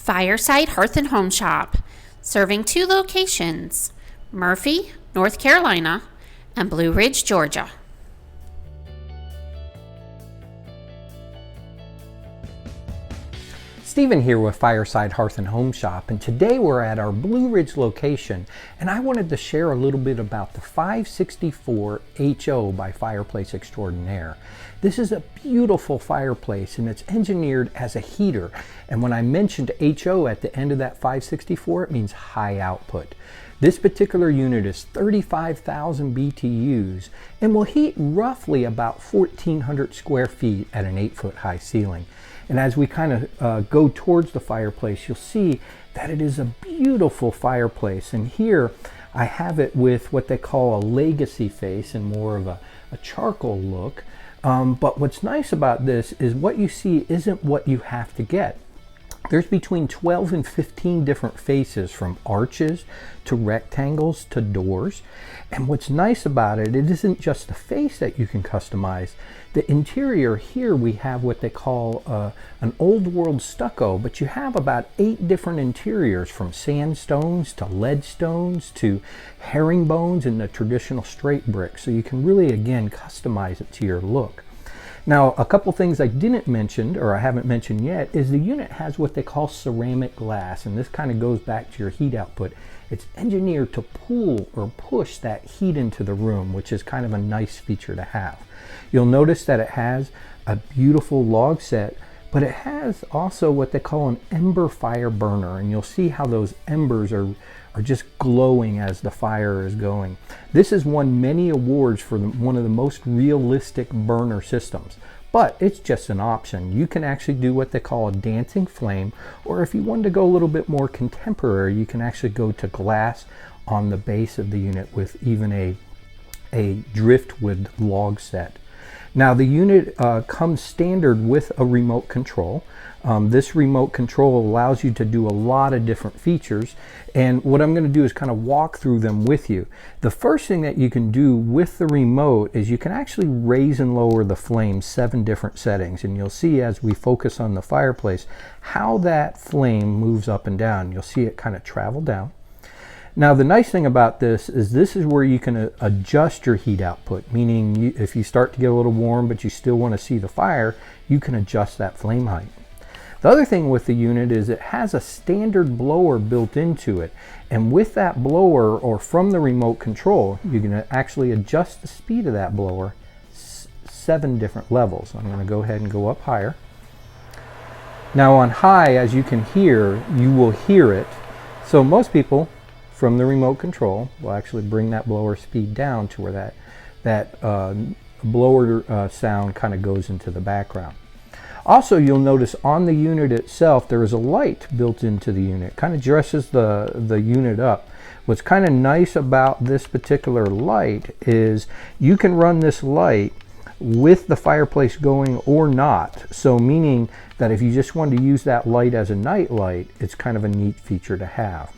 Fireside Hearth and Home Shop, serving 2 locations, Murphy, North Carolina, and Blue Ridge, Georgia. Stephen here with Fireside Hearth and Home Shop, and today we're at our Blue Ridge location, and I wanted to share a little bit about the 564 HO by Fireplace Xtrordinair. This is a beautiful fireplace, and it's engineered as a heater, and when I mentioned HO at the end of that 564, it means high output. This particular unit is 35,000 BTUs and will heat roughly about 1,400 square feet at an 8-foot high ceiling. And as we kind of go towards the fireplace, you'll see that it is a beautiful fireplace. And here I have it with what they call a legacy face and more of a charcoal look. But what's nice about this is what you see isn't what you have to get. There's between 12 and 15 different faces, from arches to rectangles to doors. And what's nice about it, it isn't just the face that you can customize. The interior here, we have what they call an old world stucco, but you have about 8 different interiors, from sandstones to lead stones to herringbones and the traditional straight brick. So you can really, again, customize it to your look. Now, a couple things I didn't mention, or I haven't mentioned yet, is the unit has what they call ceramic glass, and this kind of goes back to your heat output. It's engineered to pull or push that heat into the room, which is kind of a nice feature to have. You'll notice that it has a beautiful log set, but it has also what they call an Ember-Fyre Burner, and you'll see how those embers are just glowing as the fire is going. This has won many awards for one of the most realistic burner systems, but it's just an option. You can actually do what they call a dancing flame, or if you wanted to go a little bit more contemporary, you can actually go to glass on the base of the unit with even a driftwood log set. Now, the unit comes standard with a remote control. This remote control allows you to do a lot of different features, and what I'm going to do is kind of walk through them with you. The first thing that you can do with the remote is you can actually raise and lower the flame 7 different settings, and you'll see as we focus on the fireplace how that flame moves up and down. You'll see it kind of travel down. Now, the nice thing about this is where you can adjust your heat output, meaning if you start to get a little warm but you still want to see the fire, you can adjust that flame height. The other thing with the unit is it has a standard blower built into it, and with that blower, or from the remote control, you can actually adjust the speed of that blower 7 different levels. I'm going to go ahead and go up higher. Now on high, as you can hear, you will hear it. So most people from the remote control will actually bring that blower speed down to where that blower sound kind of goes into the background. Also, you'll notice on the unit itself there is a light built into the unit, kind of dresses the unit up. What's kind of nice about this particular light is you can run this light with the fireplace going or not. So meaning that if you just wanted to use that light as a night light, it's kind of a neat feature to have.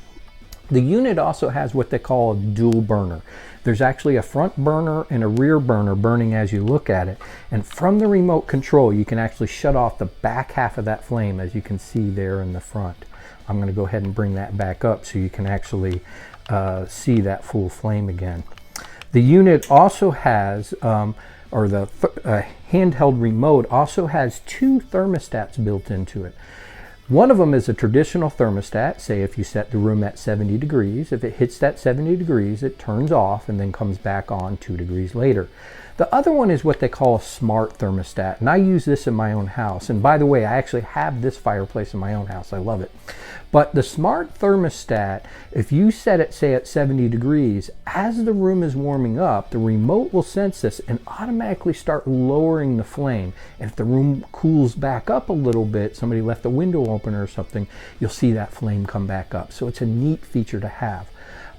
The unit also has what they call a dual burner. There's actually a front burner and a rear burner burning as you look at it. And from the remote control, you can actually shut off the back half of that flame, as you can see there in the front. I'm going to go ahead and bring that back up so you can actually see that full flame again. The unit also has, or the handheld remote also has 2 thermostats built into it. One of them is a traditional thermostat. Say if you set the room at 70 degrees, if it hits that 70 degrees, it turns off and then comes back on 2 degrees later. The other one is what they call a smart thermostat, and I use this in my own house. And by the way, I actually have this fireplace in my own house. I love it. But the smart thermostat, if you set it, say, at 70 degrees, as the room is warming up, the remote will sense this and automatically start lowering the flame. And if the room cools back up a little bit, somebody left the window open or something, you'll see that flame come back up. So it's a neat feature to have.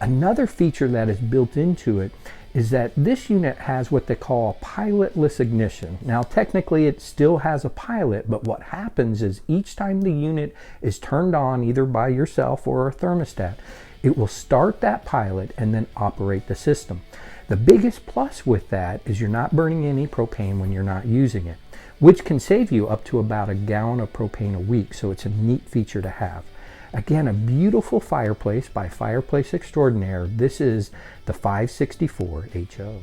Another feature that is built into it is that this unit has what they call a pilotless ignition. Now, technically it still has a pilot, but what happens is each time the unit is turned on, either by yourself or a thermostat, it will start that pilot and then operate the system. The biggest plus with that is you're not burning any propane when you're not using it, which can save you up to about a gallon of propane a week, so it's a neat feature to have. Again, a beautiful fireplace by Fireplace Xtrordinair. This is the 564 HO.